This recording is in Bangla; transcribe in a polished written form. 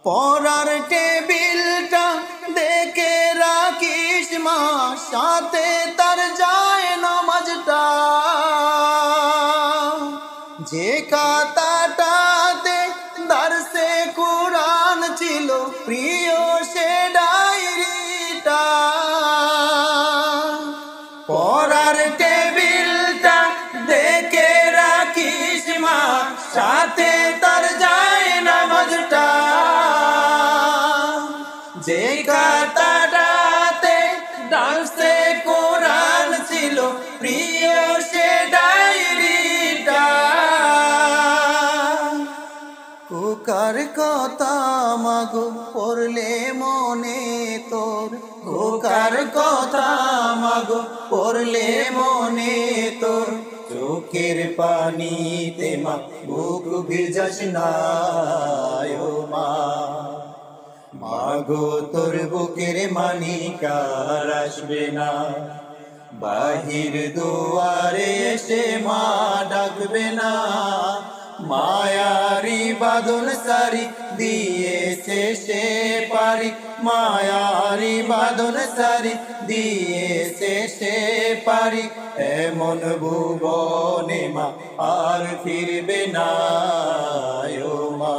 পড়ার টেবিলটা দেখে রাখিস মা, সাথে তার যায় নামাজটা। যে খাতাটাতে দারসে কুরআন ছিল, প্রিয় সে ডায়েরিটা। পড়ার টেবিলটা দেখে রাখিস মা, সাথে তার যায় নামাজটা। যে খাতাটাতে দারসে কুরআন ছিল, প্রিয় সে ডায়েরিটা। খোকার কথা মাগো পড়লে মনে তোর, খোকার কথা মাগো পড়লে মনে তোর। চোখের পানিতে মা বুক ভিজাস না ও মা। মাগো তোর বুকের মানিকার আসবে না, বাহির দুয়ারে এসে মা ডাকবে না। মায়ারি বাঁধন সারি দিয়েছে সে পারি, মায়ারি বাঁধন সারি দিয়েছে সে পারি। এমন ভুবনে মা আর ফিরবে না ও মা।